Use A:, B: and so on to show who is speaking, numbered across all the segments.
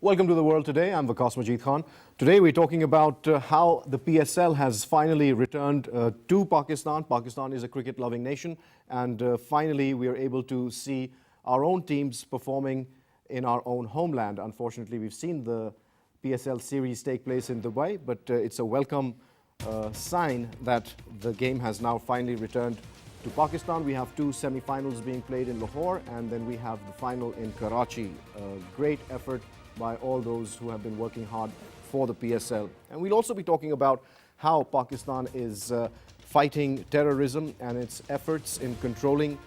A: Welcome to The World Today. I'm Waqas Majeed Khan. Today we're talking about how the PSL has finally returned to Pakistan. Pakistan is a cricket-loving nation, and finally we are able to see our own teams performing in our own homeland. Unfortunately, we've seen the PSL series take place in Dubai, but it's a welcome sign that the game has now finally returned to Pakistan. We have two semi-finals being played in Lahore, and then we have the final in Karachi. Great effort by all those who have been working hard for the PSL. And we'll also be talking about how Pakistan is fighting terrorism and its efforts in controlling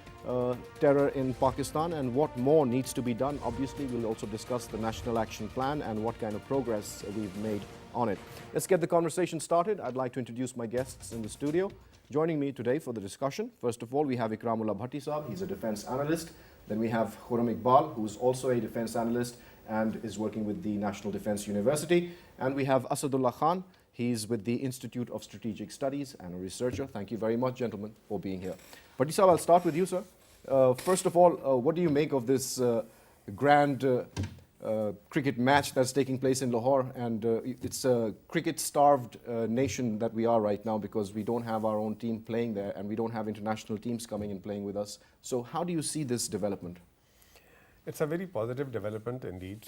A: terror in Pakistan and what more needs to be done. Obviously, we'll also discuss the National Action Plan and what kind of progress we've made on it. Let's get the conversation started. I'd like to introduce my guests in the studio. Joining me today for the discussion, first of all, we have Ikram Ullah Bhatti Saab. He's a defense analyst. Then we have Khurram Iqbal, who's also a defense analyst and is working with the National Defense University. And we have Asadullah Khan. He's with the Institute of Strategic Studies and a researcher. Thank you very much, gentlemen, for being here. Bhatti Saab, I'll start with you, sir. First of all, what do you make of this grand cricket match that's taking place in Lahore? And it's a cricket-starved nation that we are right now because we don't have our own team playing there and we don't have international teams coming and playing with us. So how do you see this development?
B: It's a very positive development indeed,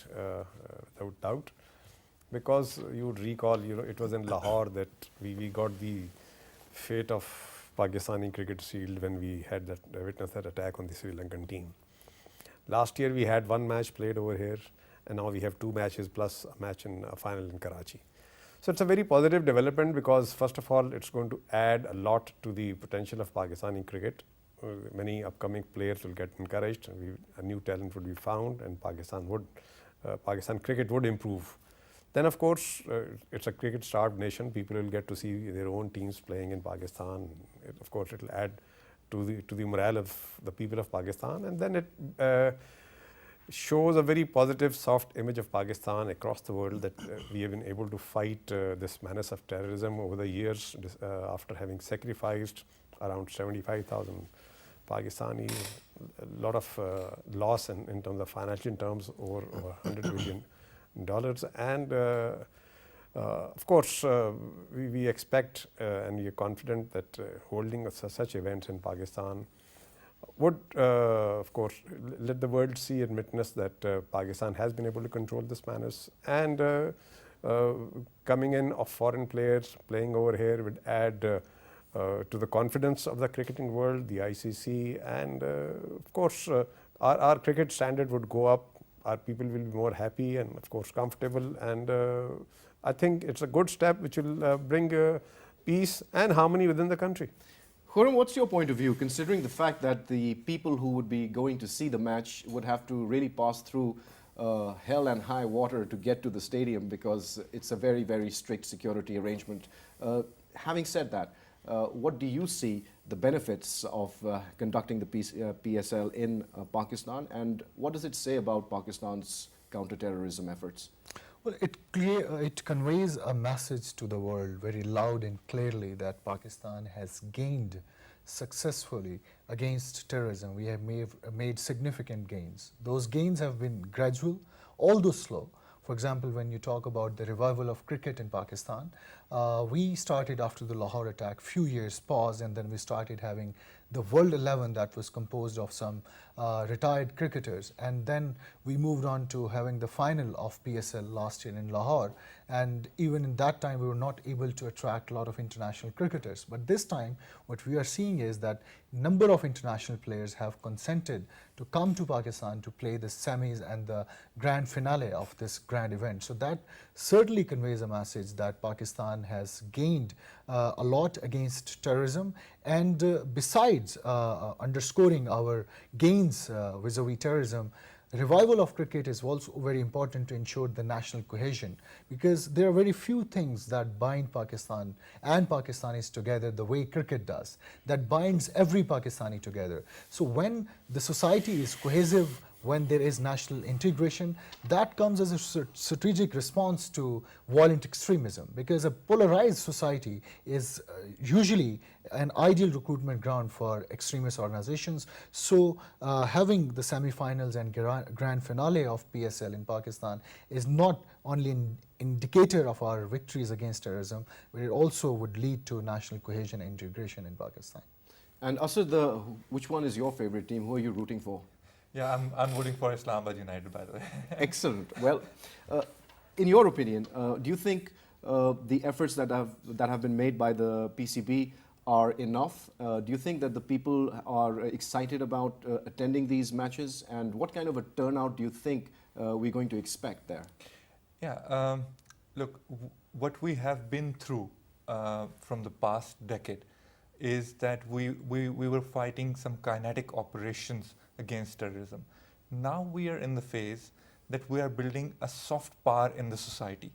B: without doubt, because you would recall, it was in Lahore that we got the fate of Pakistani cricket sealed when we had witnessed that attack on the Sri Lankan team. Last year we had one match played over here, and now we have two matches plus a match in a final in Karachi. So it's a very positive development because first of all it's going to add a lot to the potential of Pakistani cricket. Many upcoming players will get encouraged, a new talent would be found, and Pakistan cricket would improve. Then of course it's a cricket-starved nation. People will get to see their own teams playing in Pakistan. Of course it will add to the morale of the people of Pakistan, and then it shows a very positive, soft image of Pakistan across the world that we have been able to fight this menace of terrorism over the years after having sacrificed around 75,000 Pakistani, a lot of loss in terms of financial terms, over $100 billion. And of course, we expect and we are confident that holding such events in Pakistan would, of course, let the world see and witness that Pakistan has been able to control this menace. And coming in of foreign players playing over here would add to the confidence of the cricketing world, the ICC, and of course our cricket standard would go up. Our people will be more happy and of course comfortable, and I think it's a good step which will bring peace and harmony within the country.
A: Khurram, what's your point of view, considering the fact that the people who would be going to see the match would have to really pass through hell and high water to get to the stadium because it's a very, very strict security arrangement? Having said that, what do you see the benefits of conducting the PSL in Pakistan, and what does it say about Pakistan's counter-terrorism efforts?
C: Well, it conveys a message to the world very loud and clearly that Pakistan has gained successfully against terrorism. We have made significant gains. Those gains have been gradual, although slow. For example, when you talk about the revival of cricket in Pakistan, we started after the Lahore attack, few years pause, and then we started having the World 11 that was composed of some retired cricketers. And then we moved on to having the final of PSL last year in Lahore. And even in that time, we were not able to attract a lot of international cricketers. But this time, what we are seeing is that number of international players have consented to come to Pakistan to play the semis and the grand finale of this grand event. So that certainly conveys a message that Pakistan has gained a lot against terrorism. And besides underscoring our gains vis-a-vis terrorism, revival of cricket is also very important to ensure the national cohesion, because there are very few things that bind Pakistan and Pakistanis together the way cricket does, that binds every Pakistani together. So when the society is cohesive, when there is national integration, that comes as a strategic response to violent extremism, because a polarized society is usually an ideal recruitment ground for extremist organizations. So having the semi-finals and grand finale of PSL in Pakistan is not only an indicator of our victories against terrorism, but it also would lead to national cohesion and integration in Pakistan.
A: And Asad, which one is your favorite team? Who are you rooting for?
D: Yeah, I'm voting for Islamabad United, by the way.
A: Excellent. Well, in your opinion, do you think the efforts that have been made by the PCB are enough? Do you think that the people are excited about attending these matches? And what kind of a turnout do you think we're going to expect there?
D: Yeah, look, what we have been through from the past decade is that we were fighting some kinetic operations against terrorism. Now we are in the phase that we are building a soft power in the society.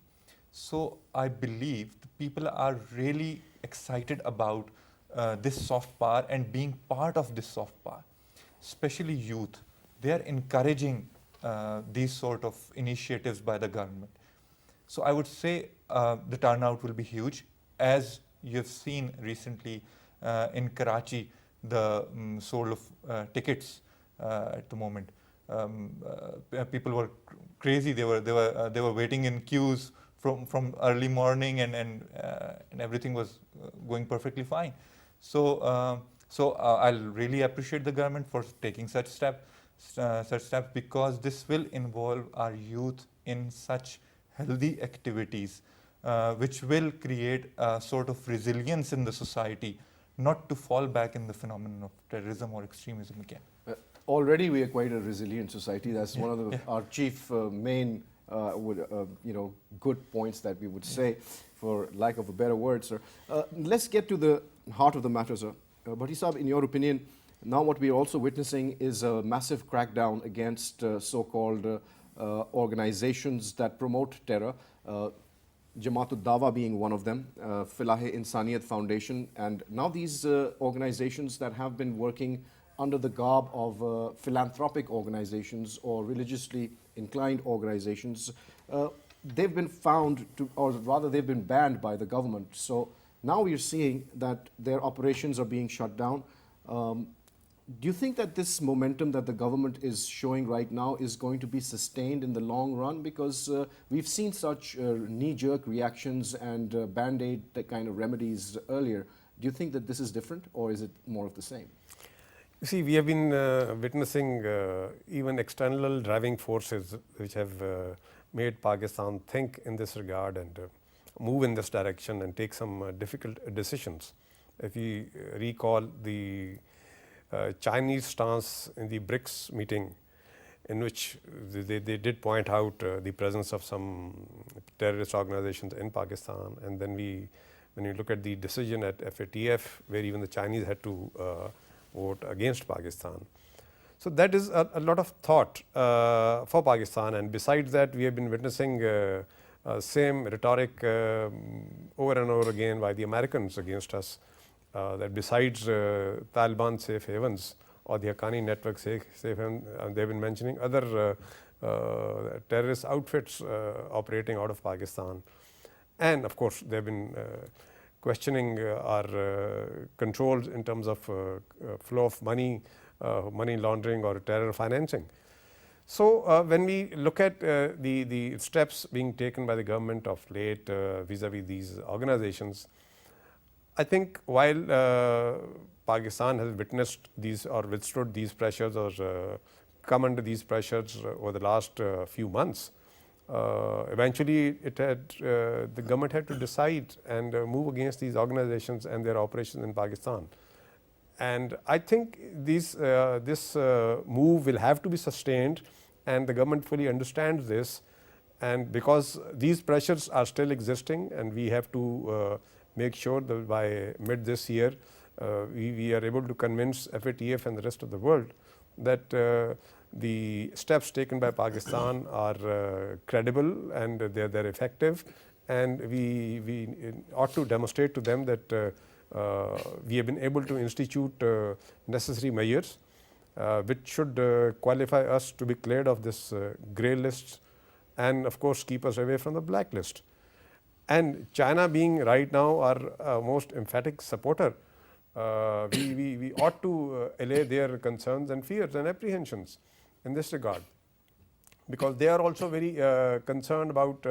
D: So I believe the people are really excited about this soft power and being part of this soft power, especially youth. They are encouraging these sort of initiatives by the government. So I would say the turnout will be huge. As you've seen recently in Karachi, the sold of tickets at the moment. People were crazy. They were waiting in queues from early morning, and everything was going perfectly fine. So I'll really appreciate the government for taking such steps because this will involve our youth in such healthy activities, which will create a sort of resilience in the society, not to fall back in the phenomenon of terrorism or extremism again.
A: Already we are quite a resilient society. That's one of our chief main good points that we would say, for lack of a better word, sir. Let's get to the heart of the matter, sir. Bhatti Saab, in your opinion, now what we are also witnessing is a massive crackdown against so-called organizations that promote terror. Jamaat Dawa being one of them, Filah-e-Insaniyat Foundation, and now these organizations that have been working under the garb of philanthropic organizations or religiously inclined organizations, they've been found to, or rather they've been banned by the government. So now we're seeing that their operations are being shut down. Do you think that this momentum that the government is showing right now is going to be sustained in the long run? Because we've seen such knee-jerk reactions and band-aid kind of remedies earlier. Do you think that this is different, or is it more of the same?
B: You see, we have been witnessing even external driving forces which have made Pakistan think in this regard and move in this direction and take some difficult decisions. If you recall the Chinese stance in the BRICS meeting, in which they did point out the presence of some terrorist organizations in Pakistan, and then when you look at the decision at FATF, where even the Chinese had to vote against Pakistan. So that is a lot of thought for Pakistan, and besides that, we have been witnessing same rhetoric over and over again by the Americans against us. That besides Taliban safe havens or the Haqqani network safe haven, they've been mentioning other terrorist outfits operating out of Pakistan. And of course, they've been questioning our controls in terms of flow of money, money laundering or terror financing. So when we look at the steps being taken by the government of late vis-a-vis these organizations, I think while Pakistan has witnessed these or withstood these pressures or come under these pressures over the last few months, eventually the government had to decide and move against these organizations and their operations in Pakistan. And I think this move will have to be sustained, and the government fully understands this. And because these pressures are still existing, and we have to make sure that by mid this year, we are able to convince FATF and the rest of the world that the steps taken by Pakistan are credible and they're effective, and we ought to demonstrate to them that we have been able to institute necessary measures, which should qualify us to be cleared of this grey list and of course keep us away from the blacklist. And China being right now our most emphatic supporter, we ought to allay their concerns and fears and apprehensions in this regard, because they are also very concerned about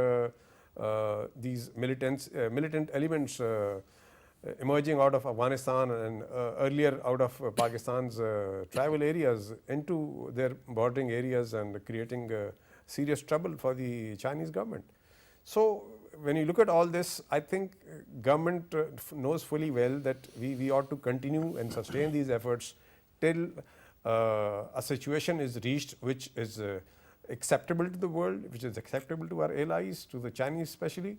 B: these militant elements emerging out of Afghanistan and earlier out of Pakistan's tribal areas into their bordering areas and creating serious trouble for the Chinese government. So when you look at all this, I think government knows fully well that we ought to continue and sustain these efforts till a situation is reached which is acceptable to the world, which is acceptable to our allies, to the Chinese especially,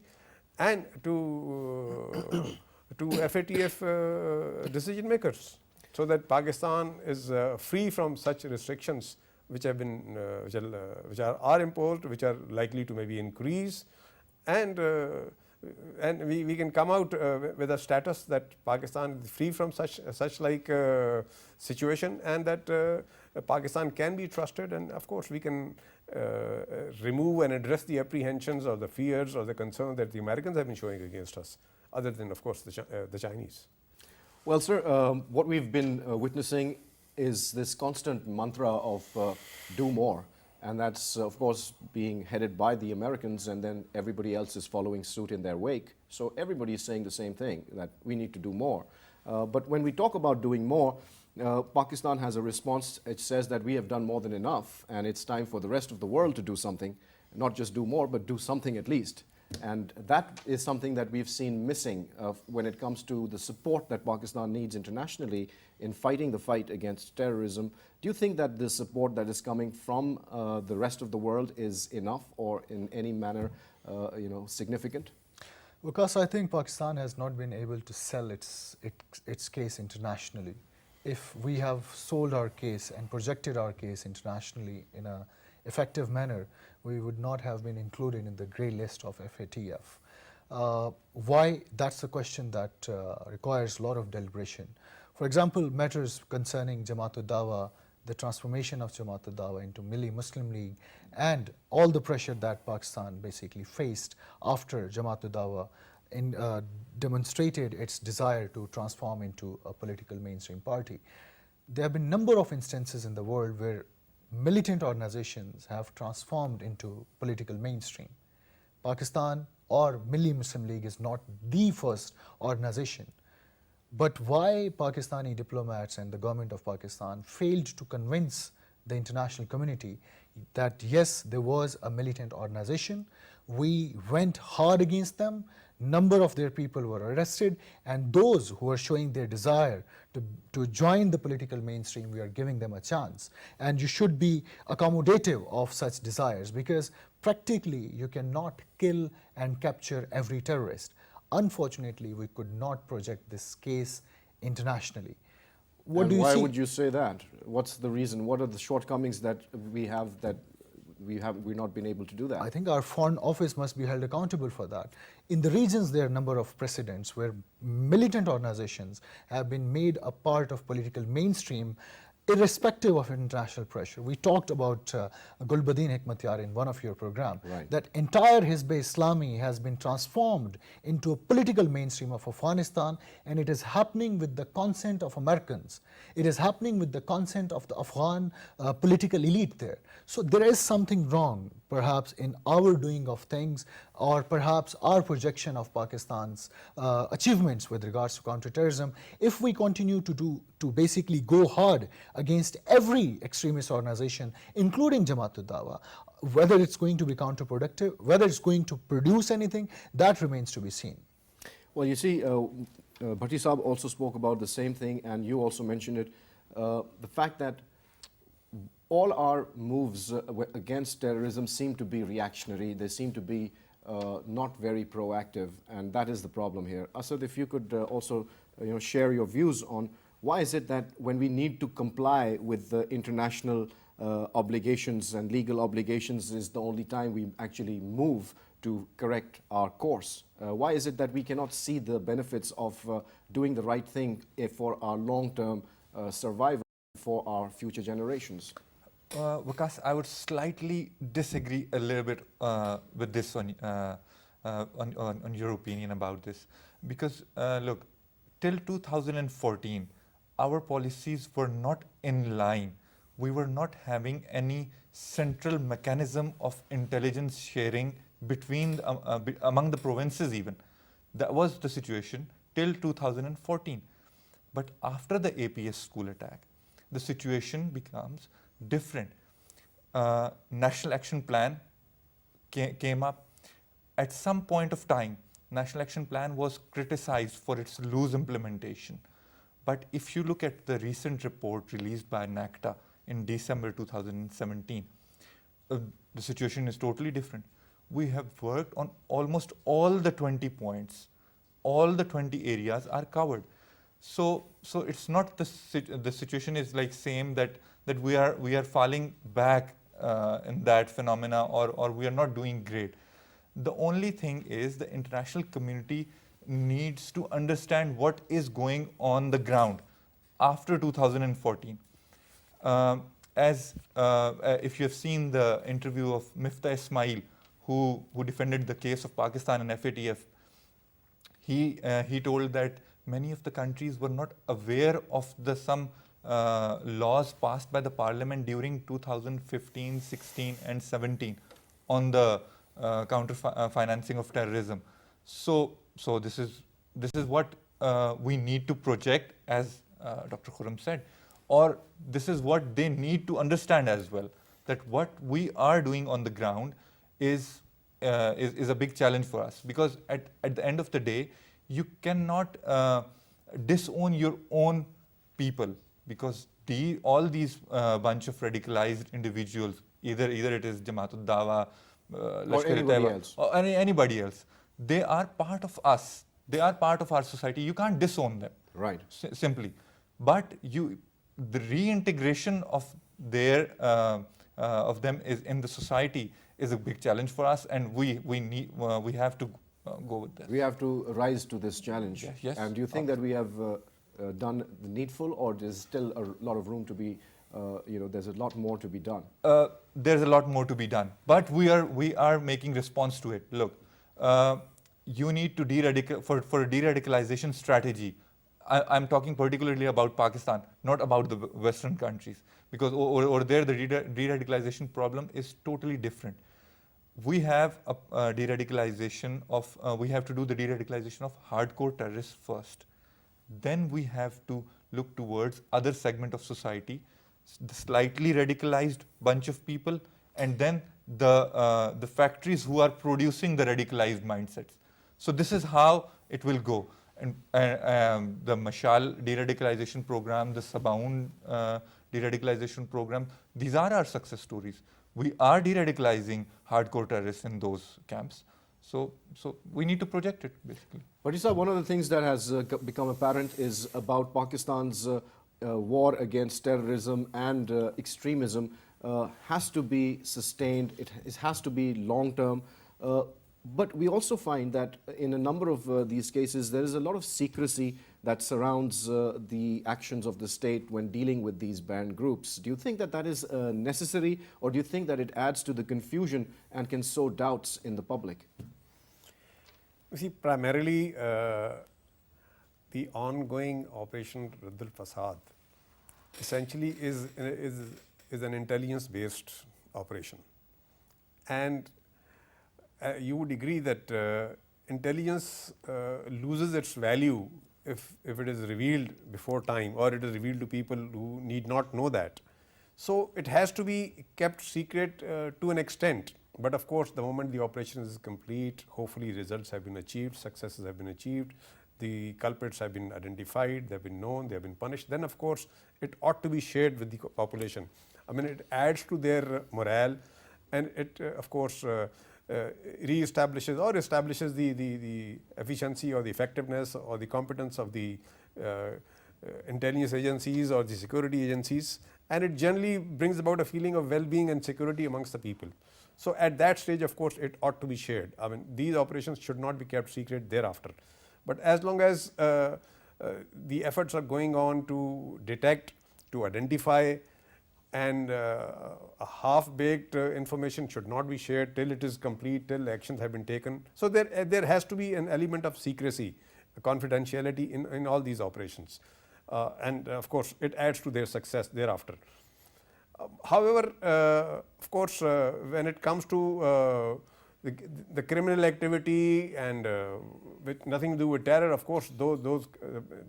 B: and to FATF decision makers, so that Pakistan is free from such restrictions which have been which are imposed, which are likely to maybe increase, and we can come out with a status that Pakistan is free from such situation, and that Pakistan can be trusted, and of course we can remove and address the apprehensions or the fears or the concerns that the Americans have been showing against us, other than of course the Chinese.
A: Well, sir, what we've been witnessing is this constant mantra of do more. And that's, of course, being headed by the Americans, and then everybody else is following suit in their wake. So everybody is saying the same thing, that we need to do more. But when we talk about doing more, Pakistan has a response. It says that we have done more than enough, and it's time for the rest of the world to do something, not just do more, but do something at least. And that is something that we've seen missing when it comes to the support that Pakistan needs internationally in fighting the fight against terrorism. Do you think that the support that is coming from the rest of the world is enough, or in any manner significant?
C: Because I think Pakistan has not been able to sell its case internationally. If we have sold our case and projected our case internationally in an effective manner, we would not have been included in the grey list of FATF. Why? That's a question that requires a lot of deliberation. For example, matters concerning Jamaat-ud-Dawa, the transformation of Jamaat-ud-Dawa into Muslim League, and all the pressure that Pakistan basically faced after Jamaat-ud-Dawa demonstrated its desire to transform into a political mainstream party. There have been a number of instances in the world where militant organizations have transformed into political mainstream. Pakistan or Muslim League is not the first organization. But why Pakistani diplomats and the government of Pakistan failed to convince the international community that yes, there was a militant organization, we went hard against them, number of their people were arrested, and those who are showing their desire to join the political mainstream, we are giving them a chance. And you should be accommodative of such desires, because practically you cannot kill and capture every terrorist. Unfortunately, we could not project this case internationally.
A: What do you see? Why would you say that? What's the reason? What are the shortcomings that we've not been able to do that?
C: I think our Foreign Office must be held accountable for that. In the regions, there are a number of precedents where militant organizations have been made a part of political mainstream irrespective of international pressure. We talked about Gulbuddin Hekmatyar in one of your programs.
A: Right.
C: That entire Hizb-e-Islami has been transformed into a political mainstream of Afghanistan, and it is happening with the consent of Americans. It is happening with the consent of the Afghan political elite there. So there is something wrong, perhaps, in our doing of things, or perhaps our projection of Pakistan's achievements with regards to counterterrorism. If we continue to basically go hard against every extremist organization, including Jamaat-ud-Dawa, whether it's going to be counterproductive, whether it's going to produce anything, that remains to be seen.
A: Well, you see, Bhatti Saab also spoke about the same thing, and you also mentioned it, the fact that all our moves against terrorism seem to be reactionary. They seem to be not very proactive, and that is the problem here. Asad, if you could also share your views on why is it that when we need to comply with the international obligations and legal obligations is the only time we actually move to correct our course? Why is it that we cannot see the benefits of doing the right thing for our long-term survival for our future generations?
D: Waqas, I would slightly disagree a little bit with this on your opinion about this. Because, look, till 2014, our policies were not in line. We were not having any central mechanism of intelligence sharing between among the provinces even. That was the situation till 2014. But after the APS school attack, the situation becomes different. National Action Plan came up. At some point of time, National Action Plan was criticized for its loose implementation. But if you look at the recent report released by NACTA in December 2017, the situation is totally different. We have worked on almost all the 20 points. All the 20 areas are covered. So it's not the situation is like same that we are falling back in that phenomena, or we are not doing great. The only thing is the international community needs to understand what is going on the ground after 2014. If you have seen the interview of Miftah Ismail, who defended the case of Pakistan and FATF, he told that many of the countries were not aware of some laws passed by the parliament during 2015, 16 and 17 on the financing of terrorism. So this is what we need to project, as Dr. Khurram said, or this is what they need to understand as well, that what we are doing on the ground is a big challenge for us, because at the end of the day, you cannot disown your own people, because all these bunch of radicalized individuals, either it is Jamaatul Dawa,
A: or anybody else,
D: or anybody else, they are part of us. They are part of our society. You can't disown them.
A: Right.
D: Simply, but the reintegration of them is in the society is a big challenge for us, and we have to go with that.
A: We have to rise to this challenge.
D: Yes.
A: And do you think that we have done the needful, or there's still a lot of room to be, there's a lot more to be done?
D: There's a lot more to be done, but we are making response to it. Look, you need to for a de-radicalization strategy. I'm talking particularly about Pakistan, not about the Western countries, because over there the de-radicalization problem is totally different. We have a de-radicalization of, we have to do the de-radicalization of hardcore terrorists first. Then we have to look towards other segment of society, the slightly radicalized bunch of people, and then the factories who are producing the radicalized mindsets. So this is how it will go. And the Mashal de-radicalization program, the Sabaun de-radicalization program, these are our success stories. We are de-radicalizing hardcore terrorists in those camps. So we need to project it, basically.
A: But Isa, one of the things that has become apparent is about Pakistan's war against terrorism and extremism has to be sustained. It has to be long-term. But we also find that in a number of these cases, there is a lot of secrecy that surrounds the actions of the state when dealing with these banned groups. Do you think that that is necessary, or do you think that it adds to the confusion and can sow doubts in the public?
B: You see, primarily the ongoing Operation Raddul Fasad essentially is an intelligence-based operation. And you would agree that intelligence loses its value if it is revealed before time, or it is revealed to people who need not know that. So it has to be kept secret to an extent. But of course, the moment the operation is complete, hopefully results have been achieved, successes have been achieved, the culprits have been identified, they have been known, they have been punished, then of course it ought to be shared with the population. I mean, it adds to their morale, and it of course re-establishes or establishes the efficiency or the effectiveness or the competence of the intelligence agencies or the security agencies, and it generally brings about a feeling of well-being and security amongst the people. So at that stage, of course, it ought to be shared. I mean, these operations should not be kept secret thereafter. But as long as the efforts are going on to detect to identify, and a half-baked information should not be shared till it is complete, till actions have been taken. So there has to be an element of secrecy, confidentiality in all these operations. And of course, it adds to their success thereafter. However, of course, when it comes to the criminal activity and with nothing to do with terror, of course, those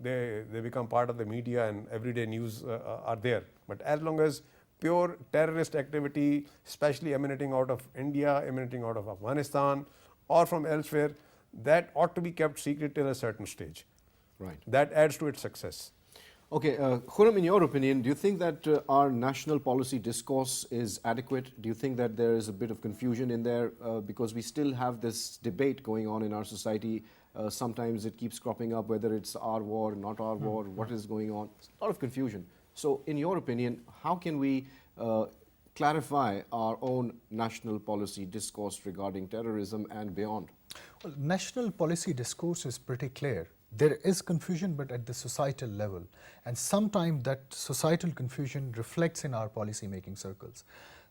B: they become part of the media and everyday news are there. But as long as pure terrorist activity, especially emanating out of India, emanating out of Afghanistan or from elsewhere, that ought to be kept secret till a certain stage.
A: Right.
B: That adds to its success.
A: Okay, Khurram, in your opinion, do you think that our national policy discourse is adequate? Do you think that there is a bit of confusion in there? Because we still have this debate going on in our society. Sometimes it keeps cropping up, whether it's our war, not our war, what is going on. It's a lot of confusion. So in your opinion, how can we clarify our own national policy discourse regarding terrorism and beyond?
C: Well, national policy discourse is pretty clear. There is confusion, but at the societal level. And sometimes that societal confusion reflects in our policy making circles.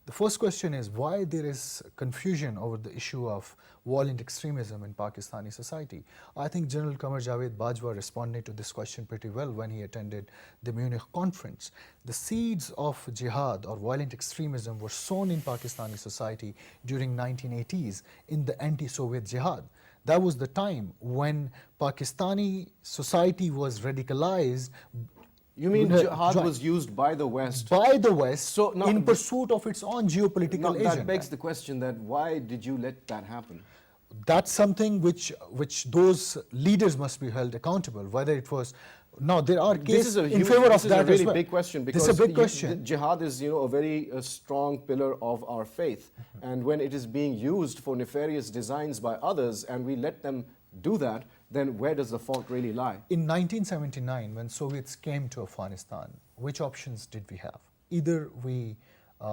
C: The first question is why there is confusion over the issue of violent extremism in Pakistani society. I think General Qamar Javed Bajwa responded to this question pretty well when he attended the Munich conference. The seeds of jihad or violent extremism were sown in Pakistani society during 1980s in the anti-Soviet jihad. That was the time when Pakistani society was radicalized.
A: You mean jihad was used by the West?
C: By the West,
A: So now
C: in pursuit of its own geopolitical agenda.
A: That begs the question that why did you let that happen?
C: That's something which those leaders must be held accountable, whether it was... Now, there are cases in favor of that as well.
A: This is a really big question because
C: this is a big question.
A: Jihad is, a very strong pillar of our faith. And when it is being used for nefarious designs by others and we let them do that, then where does the fault really lie?
C: In 1979, when Soviets came to Afghanistan, which options did we have? Either we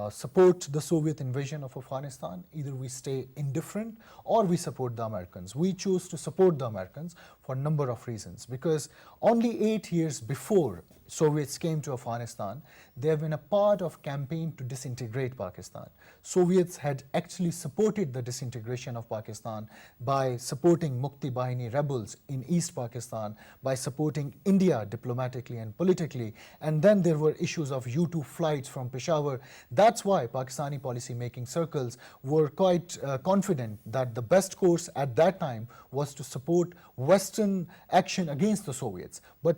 C: support the Soviet invasion of Afghanistan, either we stay indifferent or we support the Americans. We chose to support the Americans for a number of reasons, because only 8 years before Soviets came to Afghanistan, they have been a part of campaign to disintegrate Pakistan. Soviets had actually supported the disintegration of Pakistan by supporting Mukti Bahini rebels in East Pakistan, by supporting India diplomatically and politically, and then there were issues of U-2 flights from Peshawar. That's why Pakistani policy-making circles were quite confident that the best course at that time was to support Western action against the Soviets. But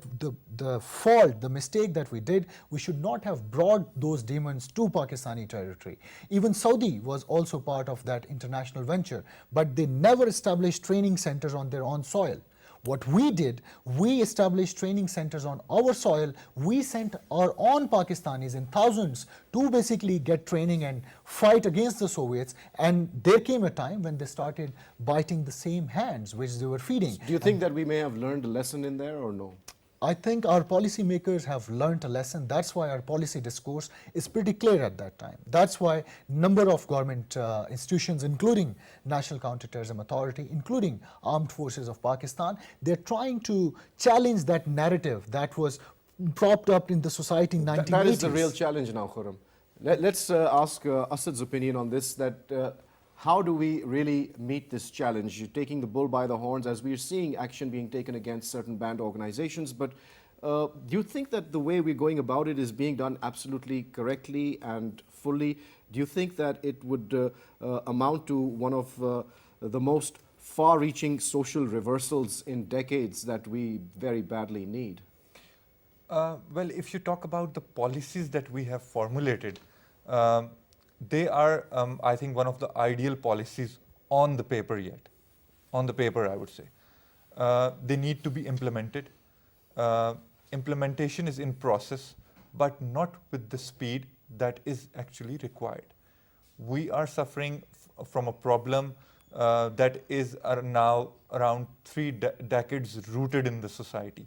C: the fault, the mistake that we did, we should not have brought those demons to Pakistani territory. Even Saudi was also part of that international venture, but they never established training centers on their own soil. What we did, we established training centers on our soil. We sent our own Pakistanis in thousands to basically get training and fight against the Soviets. And there came a time when they started biting the same hands which they were feeding.
A: Do you think that we may have learned a lesson in there or no?
C: I think our policymakers have learned a lesson. That's why our policy discourse is pretty clear at that time. That's why number of government institutions, including National Counterterrorism Authority, including Armed Forces of Pakistan, they're trying to challenge that narrative that was propped up in the society in 1980s.
A: That is the real challenge now, Khurram. Let's ask Asad's opinion on this, that how do we really meet this challenge? You're taking the bull by the horns as we're seeing action being taken against certain banned organizations, but do you think that the way we're going about it is being done absolutely correctly and fully? Do you think that it would amount to one of the most far-reaching social reversals in decades that we very badly need?
D: Well, if you talk about the policies that we have formulated, they are, I think, one of the ideal policies on the paper yet. On the paper, I would say. They need to be implemented. Implementation is in process, but not with the speed that is actually required. We are suffering from a problem that is now around 3 decades rooted in the society.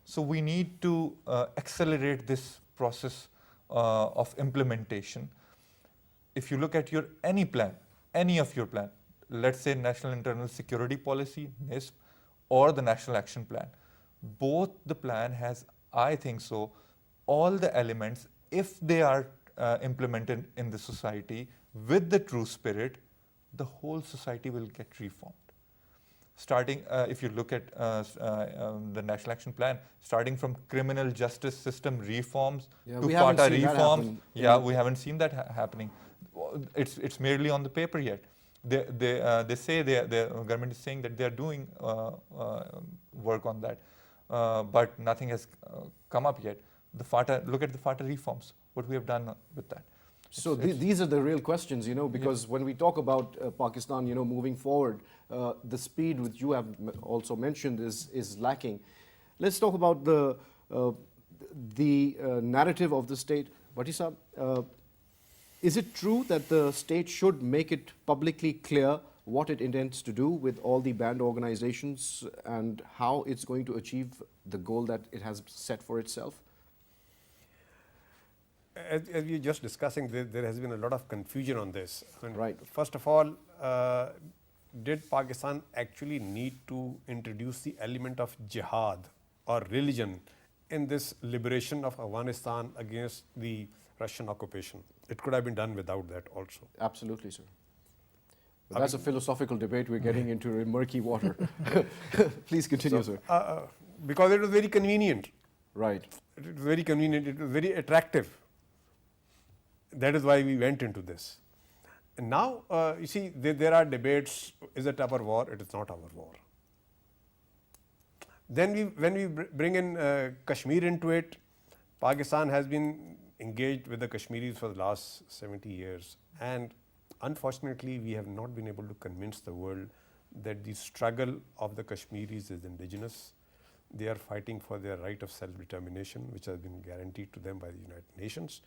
D: So we need to accelerate this process of implementation. If you look at any plan, any of your plan, let's say National Internal Security Policy, NISP, or the National Action Plan, both the plan has, I think so, all the elements, if they are implemented in the society with the true spirit, the whole society will get reformed. Starting, if you look at the National Action Plan, starting from criminal justice system reforms
A: Yeah,
D: to
A: we haven't
D: FATA
A: seen that
D: reforms.
A: happen.
D: Yeah, we haven't seen that happening. It's merely on the paper yet. They say the government is saying that they are doing work on that, but nothing has come up yet. Look at the FATA reforms, what we have done with that.
A: So these are the real questions, because when we talk about Pakistan, moving forward, the speed which you have also mentioned is lacking. Let's talk about the narrative of the state. Bhatti Sahab, is it true that the state should make it publicly clear what it intends to do with all the banned organizations and how it's going to achieve the goal that it has set for itself?
B: As we were just discussing, there has been a lot of confusion on this.
A: Right.
B: First of all, did Pakistan actually need to introduce the element of jihad or religion in this liberation of Afghanistan against the Russian occupation? It could have been done without that also.
A: Absolutely, sir. But that's a philosophical debate. We're getting into murky water. Please continue, sir.
B: Because it was very convenient.
A: Right.
B: It was very convenient. It was very attractive. That is why we went into this. And now, you see, there are debates. Is it our war? It is not our war. Then when we bring in Kashmir into it, Pakistan has been engaged with the Kashmiris for the last 70 years. And unfortunately, we have not been able to convince the world that the struggle of the Kashmiris is indigenous. They are fighting for their right of self-determination, which has been guaranteed to them by the United Nations,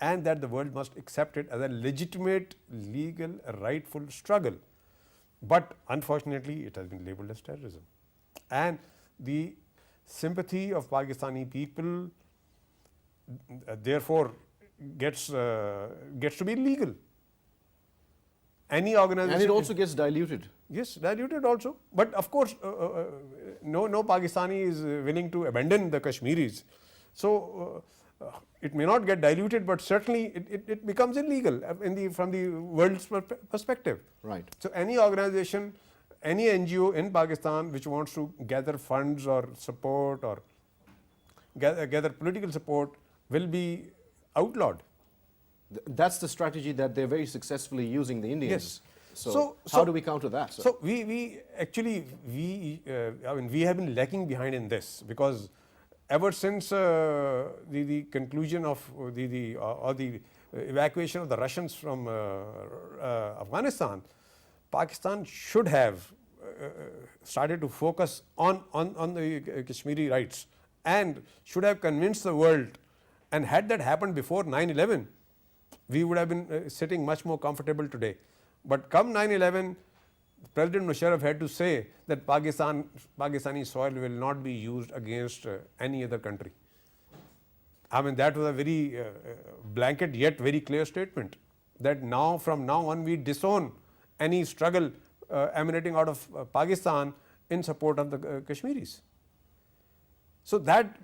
B: and that the world must accept it as a legitimate, legal, rightful struggle. But unfortunately, it has been labeled as terrorism. And the sympathy of Pakistani people therefore gets to be legal. Any organization...
A: And it also gets diluted.
B: Yes, diluted also. But of course, no Pakistani is willing to abandon the Kashmiris. So it may not get diluted, but certainly it becomes illegal from the world's perspective.
A: Right.
B: So any organization, any NGO in Pakistan which wants to gather funds or support or gather political support will be outlawed.
A: That's the strategy that they're very successfully using, the Indians.
B: Yes.
A: So how do we counter that, sir?
B: So we actually we have been lagging behind in this, because ever since the conclusion of the evacuation of the Russians from Afghanistan, Pakistan should have started to focus on the Kashmiri rights and should have convinced the world. And had that happened before 9/11, we would have been sitting much more comfortable today. But come 9/11, President Musharraf had to say that Pakistani soil will not be used against any other country. I mean, that was a very blanket yet very clear statement, that from now on we disown any struggle emanating out of Pakistan in support of the Kashmiris. So that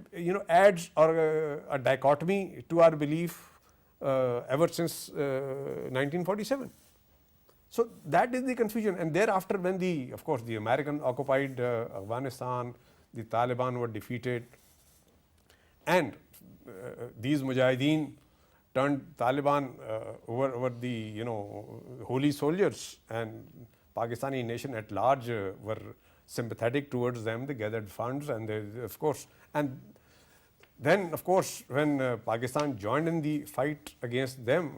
B: adds a dichotomy to our belief ever since 1947. So that is the confusion. And thereafter, when of course the American occupied Afghanistan, the Taliban were defeated, and these Mujahideen turned Taliban over the holy soldiers, and Pakistani nation at large were sympathetic towards them. They gathered funds, and then of course when Pakistan joined in the fight against them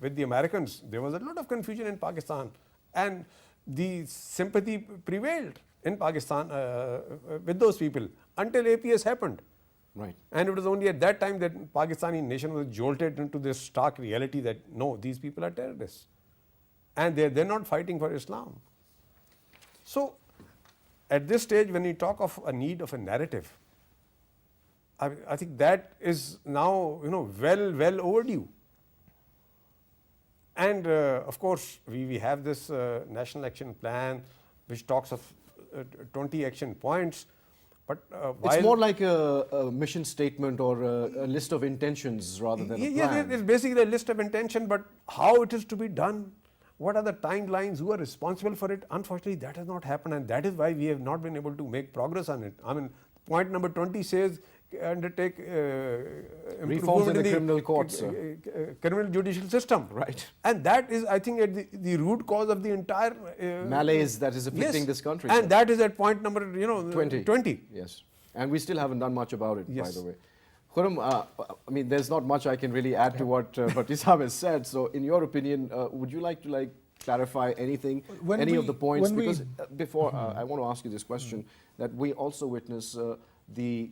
B: with the Americans, there was a lot of confusion in Pakistan, and the sympathy prevailed in Pakistan with those people until APS happened.
A: Right.
B: And it was only at that time that Pakistani nation was jolted into this stark reality that no, these people are terrorists, and they're not fighting for Islam. So at this stage, when we talk of a need of a narrative, I think that is now well overdue. And of course we have this National Action Plan which talks of 20 action points, But
A: It's more like a mission statement or a list of intentions rather than a
B: yes,
A: plan.
B: it's basically a list of intention, but how it is to be done, what are the timelines, who are responsible for it, unfortunately that has not happened, and that is why we have not been able to make progress on it. I mean, point number 20 says undertake
A: Reforms in
B: improvement
A: the criminal courts,
B: criminal judicial system.
A: Right.
B: And that is, I think, at the root cause of the entire
A: Malaise that is afflicting
B: yes,
A: this country.
B: and
A: sir.
B: that is at point number
A: 20. Yes. And we still haven't done much about it, by
B: Yes.
A: the way. Khurram, I mean, there's not much I can really add to what Isam has said. So, in your opinion, would you like to clarify anything,
C: When
A: any
C: we-
A: of the points?
C: when we-
A: Because before, I want to ask you this question, that we also witness the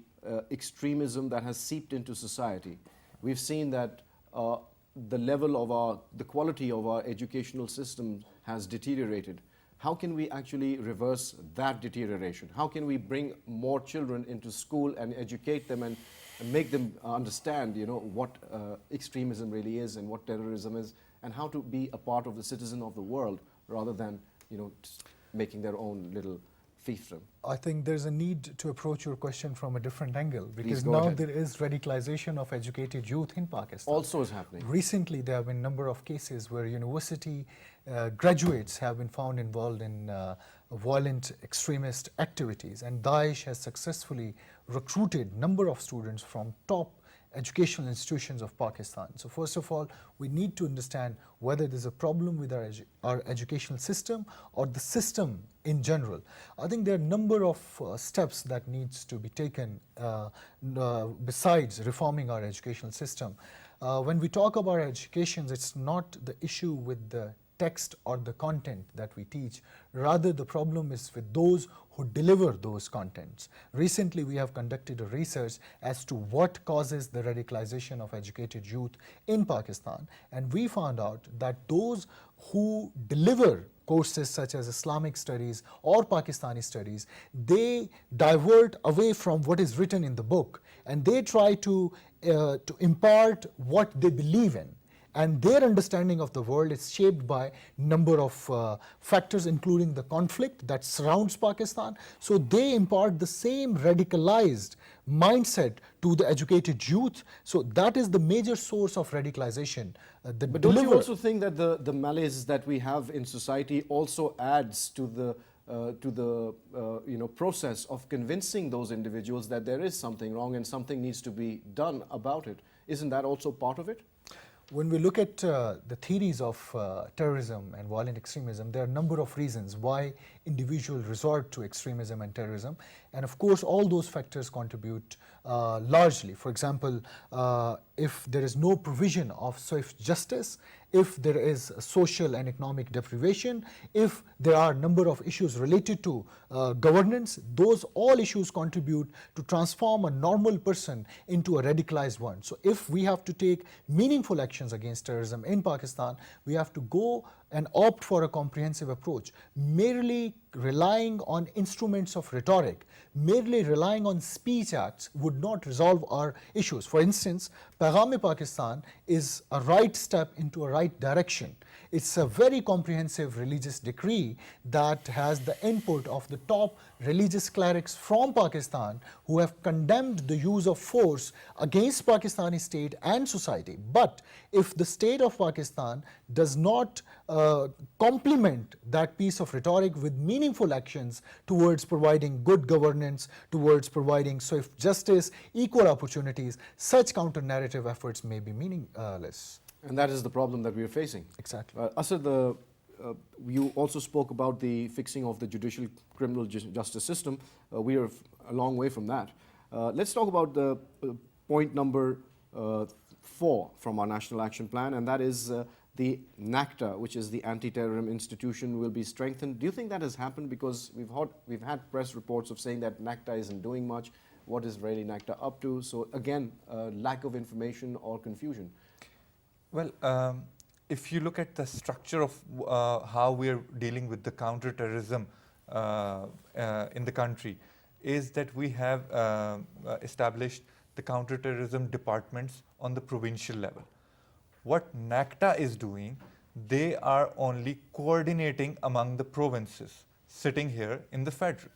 A: extremism that has seeped into society. We've seen that the level of the quality of our educational system has deteriorated. How can we actually reverse that deterioration? How can we bring more children into school and educate them and make them understand, what extremism really is and what terrorism is, and how to be a part of the citizen of the world rather than, just making their own little fiefdom?
C: I think there's a need to approach your question from a different angle, because
A: go
C: now
A: ahead.
C: there is radicalization of educated youth in Pakistan.
A: Also is happening.
C: Recently, there have been a number of cases where university graduates have been found involved in violent extremist activities, and Daesh has successfully recruited number of students from top educational institutions of Pakistan. So first of all, we need to understand whether there's a problem with our educational system or the system in general. I think there are a number of steps that needs to be taken besides reforming our educational system. When we talk about education, it's not the issue with the text or the content that we teach. Rather, the problem is with those who deliver those contents. Recently, we have conducted a research as to what causes the radicalization of educated youth in Pakistan, and we found out that those who deliver courses such as Islamic studies or Pakistani studies, they divert away from what is written in the book, and they try to impart what they believe in. And their understanding of the world is shaped by number of factors, including the conflict that surrounds Pakistan. So they impart the same radicalized mindset to the educated youth. So that is the major source of radicalization.
A: But don't you also think that the malaise that we have in society also adds to the process of convincing those individuals that there is something wrong and something needs to be done about it? Isn't that also part of it?
C: When we look at the theories of terrorism and violent extremism, there are a number of reasons why individuals resort to extremism and terrorism. And of course, all those factors contribute largely. For example, if there is no provision of swift justice, if there is social and economic deprivation, if there are a number of issues related to governance, those all issues contribute to transform a normal person into a radicalized one. So if we have to take meaningful actions against terrorism in Pakistan, we have to go and opt for a comprehensive approach. Merely relying on instruments of rhetoric, merely relying on speech acts would not resolve our issues. For instance, Paigam-e-Pakistan is a right step into a right direction. It's a very comprehensive religious decree that has the input of the top religious clerics from Pakistan who have condemned the use of force against Pakistani state and society. But if the state of Pakistan does not complement that piece of rhetoric with meaningful actions towards providing good governance, towards providing swift justice, equal opportunities, such counter-narrative efforts may be meaningless.
A: And that is the problem that we are facing.
C: Exactly.
A: Asad, you also spoke about the fixing of the judicial criminal justice system. We are a long way from that. Let's talk about the point number 4 from our National Action Plan, and that is the NACTA, which is the Anti-Terrorism Institution, will be strengthened. Do you think that has happened? Because we've had press reports of saying that NACTA isn't doing much. What is really NACTA up to? So again, lack of information or confusion.
D: Well, if you look at the structure of how we are dealing with the counter-terrorism in the country, is that we have established the counter-terrorism departments on the provincial level. What NACTA is doing, they are only coordinating among the provinces sitting here in the federal.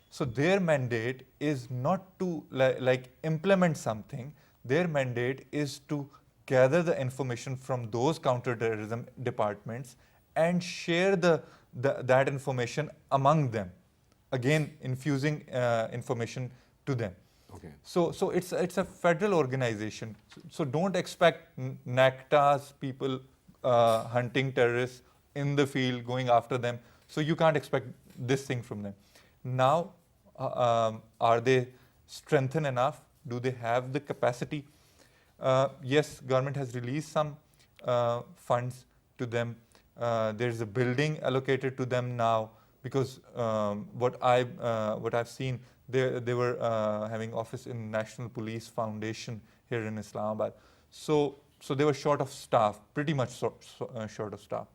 D: So their mandate is not to like implement something. Their mandate is to gather the information from those counterterrorism departments and share that information among them. Again, infusing information to them.
A: Okay.
D: So it's a federal organization. So don't expect NACTA's people hunting terrorists in the field, going after them. So you can't expect this thing from them. Now, are they strengthened enough? Do they have the capacity? Yes, government has released some funds to them. There's a building allocated to them now, because what I've seen, they were having office in National Police Foundation here in Islamabad. So they were short of staff, pretty much short of staff.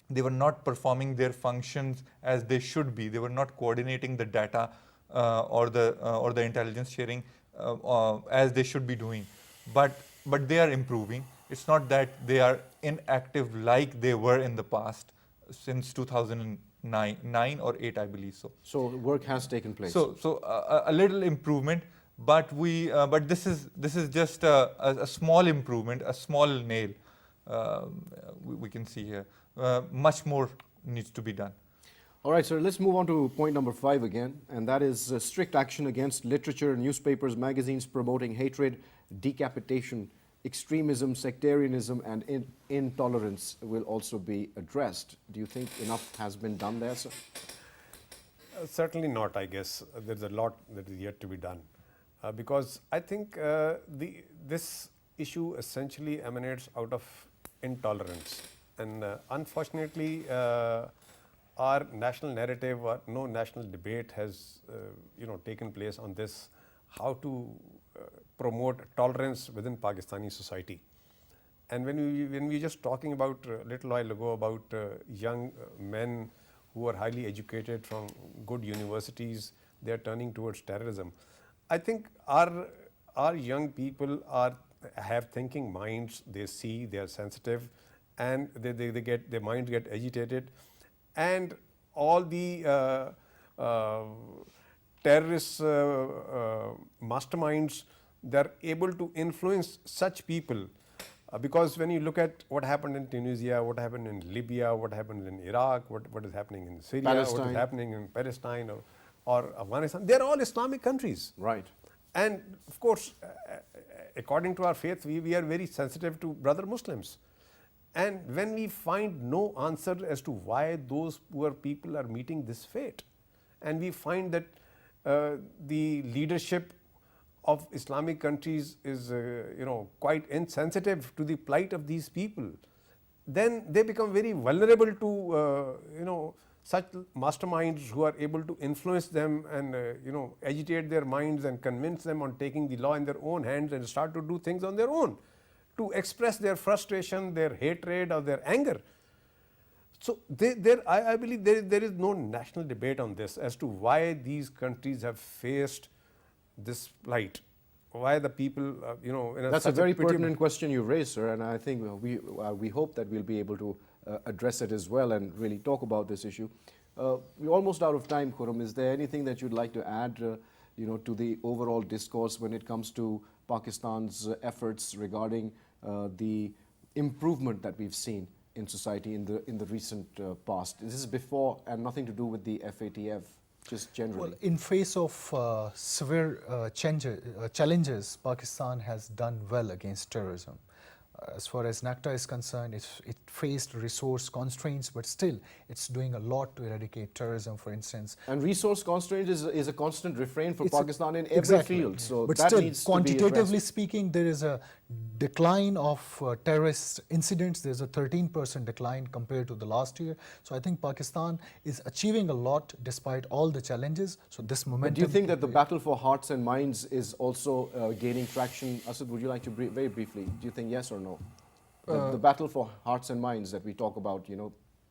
D: They were not performing their functions as they should be. They were not coordinating the data or the intelligence sharing as they should be doing. But they are improving. It's not that they are inactive like they were in the past since 2009 or 8, I believe so.
A: So work has taken place.
D: So a little improvement, but this is just a small improvement, a small nail. We can see here. Much more needs to be done.
A: All right, sir, let's move on to point number 5 again, and that is strict action against literature, newspapers, magazines promoting hatred, decapitation, extremism, sectarianism, and intolerance will also be addressed. Do you think enough has been done there, sir?
B: Certainly not, I guess. There's a lot that is yet to be done. Because I think this issue essentially emanates out of intolerance. And unfortunately, our national narrative, or no national debate has taken place on this, how to promote tolerance within Pakistani society. And when we just talking about a little while ago about young men who are highly educated from good universities, they are turning towards terrorism. I think our young people have thinking minds. They see, they are sensitive, and they get, their minds get agitated, and all the terrorist masterminds, they're able to influence such people. Because when you look at what happened in Tunisia, what happened in Libya, what happened in Iraq, what is happening in Syria,
A: Palestine.
B: what is happening in Palestine or Afghanistan, they're all Islamic countries.
A: Right.
B: And of course, according to our faith, we are very sensitive to brother Muslims. And when we find no answer as to why those poor people are meeting this fate, and we find that the leadership of Islamic countries is quite insensitive to the plight of these people, then they become very vulnerable to such masterminds who are able to influence them and agitate their minds and convince them on taking the law in their own hands and start to do things on their own, to express their frustration, their hatred, or their anger. So I believe there is no national debate on this as to why these countries have faced this plight, why the people,
A: That's a very pertinent question you raised, sir, and I think we hope that we'll be able to address it as well and really talk about this issue. We're almost out of time, Khurram. Is there anything that you'd like to add, to the overall discourse when it comes to Pakistan's efforts regarding the improvement that we've seen in society in the recent past? This is before and nothing to do with the FATF. Just generally.
C: Well, in face of severe challenges, Pakistan has done well against terrorism. As far as NACTA is concerned, it faced resource constraints, but still it's doing a lot to eradicate terrorism, for instance.
A: And resource constraint is a constant refrain for Pakistan in every
C: exactly.
A: field. So
C: but
A: that
C: still,
A: needs
C: quantitatively
A: to be addressed.
C: speaking, there is a decline of terrorist incidents. There's a 13% decline compared to the last year. So I think Pakistan is achieving a lot despite all the challenges. So this momentum.
A: But do you think that the battle for hearts and minds is also gaining traction? Asad, would you like to very briefly, do you think yes or no? The battle for hearts and minds that we talk about,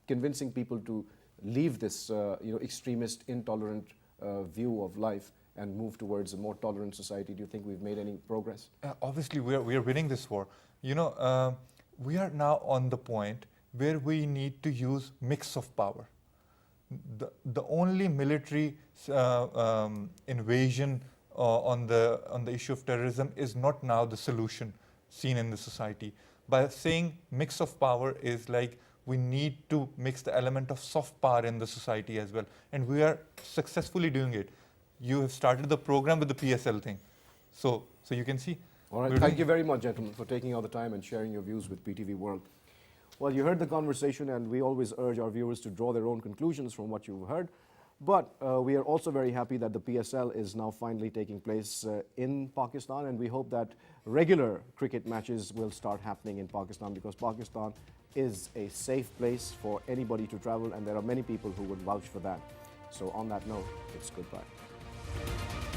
A: convincing people to leave this, extremist, intolerant view of life and move towards a more tolerant society. Do you think we've made any progress?
D: Obviously, we are winning this war. We are now on the point where we need to use mix of power. the only military invasion on the issue of terrorism is not now the solution seen in the society. By saying mix of power is like we need to mix the element of soft power in the society as well, and we are successfully doing it. You have started the program with the PSL thing, so you can see.
A: All right, thank you very much, gentlemen, for taking all the time and sharing your views with PTV World. Well, you heard the conversation, and we always urge our viewers to draw their own conclusions from what you've heard. But we are also very happy that the PSL is now finally taking place in Pakistan, and we hope that regular cricket matches will start happening in Pakistan, because Pakistan is a safe place for anybody to travel, and there are many people who would vouch for that. So on that note, it's goodbye.